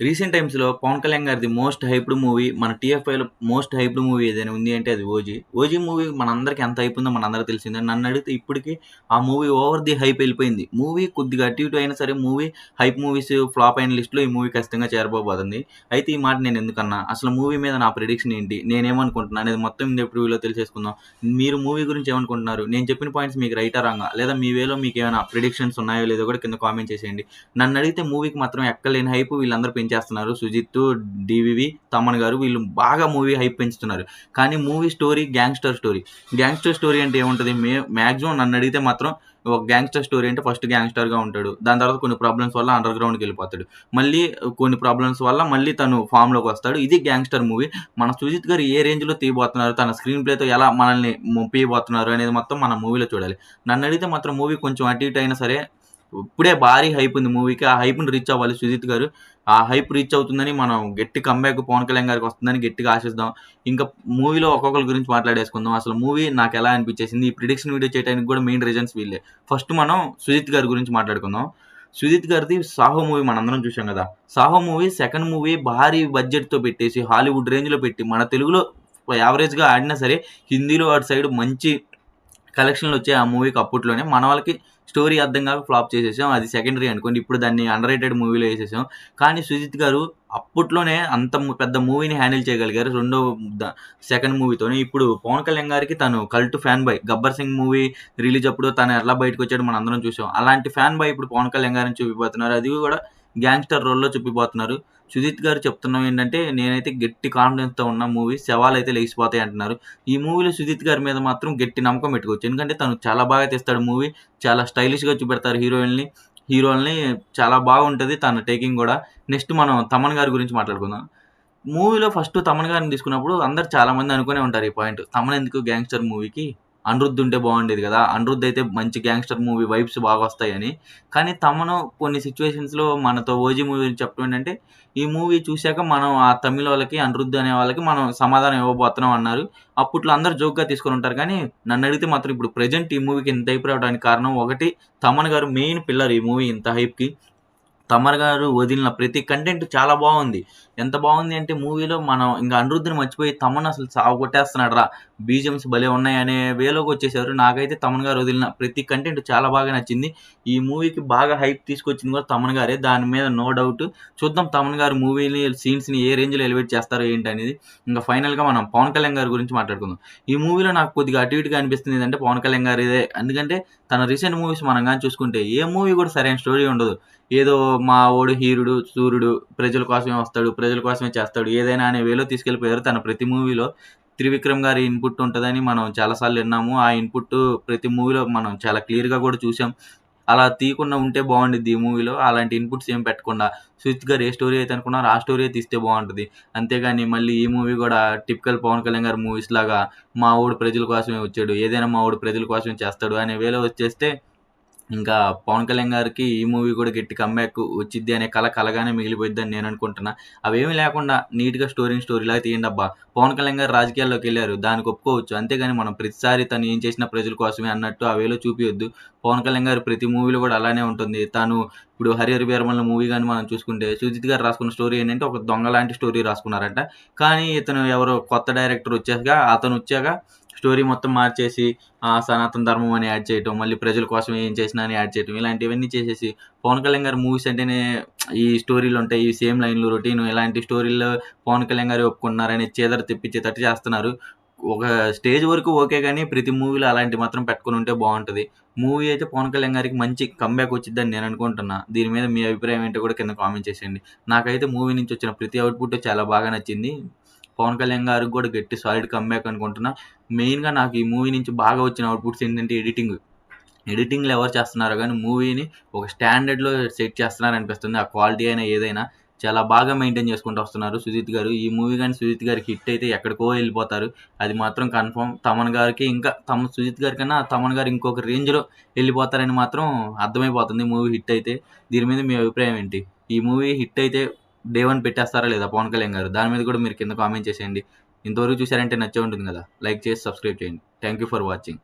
Recent టైమ్స్‌లో 'పవన్ కళ్యాణ్' గారిది most hyped movie మన టీఎఫ్ఐలో మోస్ట్ హైప్డ్ మూవీ ఏదైనా ఉంది అంటే అది 'ఓజీ'. 'ఓజీ' మూవీ మనందరికి ఎంత హైప్ ఉందో మనందరికి తెలిసిందే. నన్నడిగితే ఇప్పటికి ఆ మూవీ ఓవర్ ది హైప్ ఎళ్ళిపోయింది. మూవీ కొద్దిగా అటు ఇటు అయినా సరే మూవీ హైప్ మూవీస్ ఫ్లాప్ అయిన లిస్ట్‌లో ఈ మూవీ ఖచ్చితంగా చేరబోబోతుంది. అయితే ఈ మాట నేను ఎందుకన్నా? అసలు మూవీ మీద నా ప్రిడిక్షన్ ఏంటి? నేనేమనుకుంటున్నా అనేది మొత్తం ఇందే ప్రివ్యూలో తెలిసేసుకుందాం. మీరు మూవీ గురించి ఏమనుకుంటున్నారు? నేను చెప్పిన పాయింట్స్ మీకు రైటా రాంగా? లేదా మీ వేలో మీకేమైనా ప్రిడిక్షన్స్ ఉన్నాయో లేదో కూడా కింద కామెంట్ చేసేయండి. నన్నడిగితే మూవీకి మాత్రం ఎక్కడలేని హైప్ వీళ్ళందరూ పెంచేస్తున్నారు. 'సుజిత్', 'డీవీవీ', 'తమన్' గారు వీళ్ళు బాగా మూవీ హైప్ పెంచుతున్నారు. కానీ movie story gangster story. Gangster story అంటే ఏముంటది? మాక్సిమం నన్నడిగితే మాత్రం ఒక గ్యాంగ్‌స్టర్ స్టోరీ అంటే ఫస్ట్ గ్యాంగ్‌స్టర్‌గా ఉంటాడు. దాని తర్వాత కొన్ని ప్రాబ్లమ్స్ వల్ల అండర్ గ్రౌండ్‌కెళ్ళిపోతాడు. మళ్ళీ కొన్ని ప్రాబ్లమ్స్ వల్ల మళ్ళీ తను ఫార్మ్‌లోకొస్తాడు. ఇది గ్యాంగ్‌స్టర్ మూవీ. మన 'సుజిత్' గారు ఏ రేంజ్‌లో తీయబోతున్నారు, తన స్క్రీన్ ప్లేతో ఎలా మనల్ని మొప్పియబోతున్నారు అనేది మొత్తం మనం మూవీలో చూడాలి. నన్నడిగితే మాత్రం మూవీ కొంచెం అటు ఇటు అయినా సరే ఇప్పుడే భారీ హైప్ ఉంది మూవీకి. ఆ హైప్‌ని రీచ్ అవ్వాలి 'సుజిత్' గారు. ఆ హైప్ రీచ్ అవుతుందని మనం గట్టి కమ్‌బ్యాక్ 'పవన్ కళ్యాణ్' గారికి వస్తుందని గట్టిగా ఆశిద్దాం. ఇంకా మూవీలో ఒక్కొక్కళ్ళ గురించి మాట్లాడేసుకుందాం. అసలు మూవీ నాకెలా అనిపించేసింది? ఈ ప్రిడిక్షన్ వీడియో చేయడానికి కూడా మెయిన్ రీజన్స్ వీళ్ళే. ఫస్ట్ మనం 'సుజిత్' గారి గురించి మాట్లాడుకుందాం. 'సుజిత్' గారిది 'సాహో' మూవీ మనందరం చూసాం గదా! 'సాహో' మూవీ సెకండ్ మూవీ భారీ బడ్జెట్‌తో పెట్టేసి హాలీవుడ్ రేంజ్‌లో పెట్టి మన తెలుగులో యావరేజ్‌గా ఆడినా సరే హిందీలో అటు సైడ్ మంచి కలెక్షన్‌లొచ్చాయి ఆ మూవీకి అప్పట్లోనే. మన వాళ్ళకి స్టోరీ అర్థం కాక ఫ్లాప్ చేసేసాం. అది సెకండరీ అనుకోండి. ఇప్పుడు దాన్ని అండర్ రేటెడ్ మూవీలో ఏసేసాం. కానీ 'సుజిత్' గారు అప్పట్లోనే అంత పెద్ద మూవీని హ్యాండిల్ చేయగలిగారు. ద సెకండ్ మూవీతోనే. ఇప్పుడు 'పవన్ కళ్యాణ్' గారికి తను cult fan boy. 'Gabbar Singh' movie release అప్పుడు తను ఎలా బయటకొచ్చాడో మనందరం చూసాం. అలాంటి ఫ్యాన్ బాయ్ ఇప్పుడు 'పవన్ కళ్యాణ్' గారిని చూపిపోతున్నారు. అది కూడా గ్యాంగ్‌స్టర్ రోల్‌లో చూపిపోతున్నారు. 'సుజిత్' గారు చెప్తున్నవి ఏంటంటే, నేనైతే గట్టి కాన్ఫిడెన్స్‌తో ఉన్న మూవీ శవాలైతే లెగిసిపోతాయి అంటున్నారు. ఈ మూవీలో 'సుజిత్' గారి మీద మాత్రం గట్టి నమ్మకం పెట్టుకోవచ్చు. ఎందుకంటే తను చాలా బాగా తీస్తాడు మూవీ. చాలా స్టైలిష్‌గా చూపెడతారు హీరోలని చాలా బాగుంటది తన టేకింగ్ గూడా. నెక్స్ట్ మనం 'తమన్' గారి గురించి మాట్లాడుకుందాం. మూవీలో ఫస్ట్ 'తమన్' గారిని తీసుకున్నప్పుడు అందరూ చాలా మంది అనుకునే ఉంటారు ఈ పాయింట్. 'తమన్' ఎందుకు గ్యాంగ్‌స్టర్ మూవీకి? 'అనిరుద్' ఉంటే బాగుండేది గదా! 'అనిరుద్' అయితే మంచి గ్యాంగ్‌స్టర్ మూవీ వైబ్స్ బాగొస్తాయని. కానీ 'తమన్' కొన్ని సిట్యుయేషన్స్‌లో మనతో 'ఓజీ' మూవీ చెప్పడం ఏంటంటే, ఈ మూవీ చూసాక మనం ఆ తమిళోళ్ళకి 'అనిరుద్' అనే వాళ్ళకి మనం సమాధానం ఇవ్వబోతున్నాం అన్నారు. అప్పట్లో అందరూ జోక్‌గా తీసుకొనుంటారు కానీ, నన్నడిగితే మాత్రం ఇప్పుడు ప్రెజెంట్ ఈ మూవీకి ఇంత హైప్ రావడానికి కారణం ఒకటి 'తమన్' గారు మెయిన్ పిల్లర్ ఈ మూవీ ఇంత హైప్‌కి. 'తమర్' గారు వదిలిన ప్రతి కంటెంట్ చాలా బావుంది. ఎంత బావుంది అంటే మూవీలో మనం ఇంక 'అనిరుద్‌ని' మర్చిపోయి 'తమన్' అసలు సావగొట్టేస్తున్నాడు రా! బీజీఎమ్స్ భలే ఉన్నాయి అనే వేలోకొచ్చేసారు. నాకైతే 'తమన్' గారు వదిలిన ప్రతి కంటెంట్ చాలా బాగా నచ్చింది. ఈ మూవీకి బాగా హైప్ తీసుకొచ్చింది కూడా 'తమన్' గారే. దాని మీద నో డౌట్. చూద్దాం 'తమన్' గారు మూవీని, సీన్స్‌ని ఏ రేంజ్‌లో ఎలివేట్ చేస్తారో ఏంటనేది. ఇంక ఫైనల్‌గా మనం 'పవన్ కళ్యాణ్' గారి గురించి మాట్లాడుకుందాం. ఈ మూవీలో నాకు కొద్దిగా అటు ఇటుగా అనిపిస్తుంది ఏదంటే 'పవన్ కళ్యాణ్' గారిదే. ఎందుకంటే తన రీసెంట్ మూవీస్ మనం గాని చూసుకుంటే ఏ మూవీ కూడా సరైన స్టోరీ ఉండదు. ఏదో మా వోడు హీరుడు, సూర్యుడు, ప్రజల కోసమే వస్తాడు, ప్రజల కోసమే చేస్తాడు, ఏదైనా అనే వేలో తీసుకెళ్ళిపోయారు. తన ప్రతి మూవీలో త్రివిక్రమ్ గారి ఇన్‌పుట్ ఉంటదని మనం చాలా సార్లు విన్నాము. ఆ ఇన్‌పుట్ ప్రతి మూవీలో మనం చాలా క్లియర్‌గా కూడా చూసాం. అలా తీయకుండా ఉంటే బావుండిద్ది ఈ మూవీలో. అలాంటి ఇన్‌పుట్స్ ఏమి పెట్టకుండా 'సుజిత్' గారు ఏ స్టోరీ అయితే అనుకున్నారో ఆ స్టోరీయే తీస్తే బావుంటది. అంతేగాని మళ్ళీ ఈ మూవీ గూడా టిపికల్ 'పవన్ కళ్యాణ్' గారి మూవీస్‌లాగా మా వోడు ప్రజల కోసమే వచ్చాడు, ఏదైనా మా వోడు ప్రజల కోసమే చేస్తాడు అనే వేలో వచ్చేస్తే ఇంకా 'పవన్ కళ్యాణ్' గారికి ఈ మూవీ కూడా గట్టి కమ్‌బ్యాక్ వచ్చిద్ది అనే కల కలగానే మిగిలిపోయిద్దని నేననుకుంటున్నా. అవేమీ లేకుండా నీట్‌గా స్టోరీని స్టోరీలాగా తీయండబ్బా! 'పవన్ కళ్యాణ్' గారు రాజకీయాల్లోకెళ్లారు. దానికి ఒప్పుకోవచ్చు. అంతేగాని మనం ప్రతిసారి తను ఏం చేసినా ప్రజల కోసమే అన్నట్టు ఆ వేలో చూపియొద్దు. 'పవన్ కళ్యాణ్' గారు ప్రతి మూవీలో కూడా అలానే ఉంటుంది. తను ఇప్పుడు 'హరిహర వీరమల్లు' మూవీ గాని మనం చూసుకుంటే 'సుజిత్' గారు రాసుకున్న స్టోరీ ఏంటంటే ఒక దొంగ లాంటి స్టోరీ రాసుకున్నారంట. కానీ ఇతను ఎవరో కొత్త డైరెక్టర్ అతనొచ్చాక స్టోరీ మొత్తం మార్చేసి సనాతన ధర్మం అని యాడ్ చేయటం, మళ్ళీ ప్రజల కోసం ఏం చేసినా అని యాడ్ చేయటం, ఇలాంటివన్నీ చేసేసి 'పవన్ కళ్యాణ్' గారి మూవీస్ అంటేనే ఈ స్టోరీలుంటాయి. ఈ సేమ్ లైన్‌లు రొటీను ఇలాంటి స్టోరీల్లో 'పవన్ కళ్యాణ్' గారే ఒప్పుకుంటున్నారని చీదర తెప్పించేటట్టు చేస్తున్నారు. ఒక స్టేజ్ వరకు ఓకే గానీ, ప్రతి మూవీలో అలాంటివి మాత్రం పెట్టుకొనుంటే బావుంటది. మూవీ అయితే 'పవన్ కళ్యాణ్' గారికి మంచి కమ్‌బ్యాక్ వచ్చిద్దని నేననుకుంటున్నా. దీని మీద మీ అభిప్రాయం ఏంటో కూడా కింద కామెంట్ చేసేయండి. నాకైతే మూవీ నుంచి వచ్చిన ప్రతి ఔట్‌పుట్ చాలా బాగా నచ్చింది. 'పవన్ కళ్యాణ్' గారికి కూడా గట్టి సాలిడ్ కమ్‌బ్యాక్ అనుకుంటున్నా. మెయిన్‌గా నాకు ఈ మూవీ నుంచి బాగా వచ్చిన ఔట్‌పుట్స్ ఏంటంటే ఎడిటింగ్. ఎడిటింగ్‌లో ఎవరు చేస్తున్నారో గానీ మూవీని ఒక స్టాండర్డ్‌లో సెట్ చేస్తున్నారనిపిస్తుంది. ఆ క్వాలిటీ అయినా ఏదైనా చాలా బాగా మెయింటైన్ చేసుకుంటూ వస్తున్నారు 'సుజిత్' గారు. ఈ మూవీ గాని 'సుజిత్' గారికి హిట్ అయితే ఎక్కడికో ఎళ్ళిపోతారు. అది మాత్రం కన్ఫర్మ్. 'తమన్' గారికి ఇంకా 'సుజిత్' గారి కన్నా 'తమన్' గారు ఇంకొక రేంజ్‌లో ఎళ్ళిపోతారని మాత్రం అర్థమైపోతుంది మూవీ హిట్ అయితే. దీని మీద మీ అభిప్రాయం ఏంటి? ఈ మూవీ హిట్ అయితే డే 1 పెట్టేస్తారా లేదా 'పవన్ కళ్యాణ్' గారు? దాని మీద కూడా మీరు కింద కామెంట్ చేసేయండి. ఇంతవరకు చూసారంటే నచ్చే ఉంటుంది కదా! లైక్ చేసి సబ్స్క్రైబ్ చేయండి. Thank you for watching.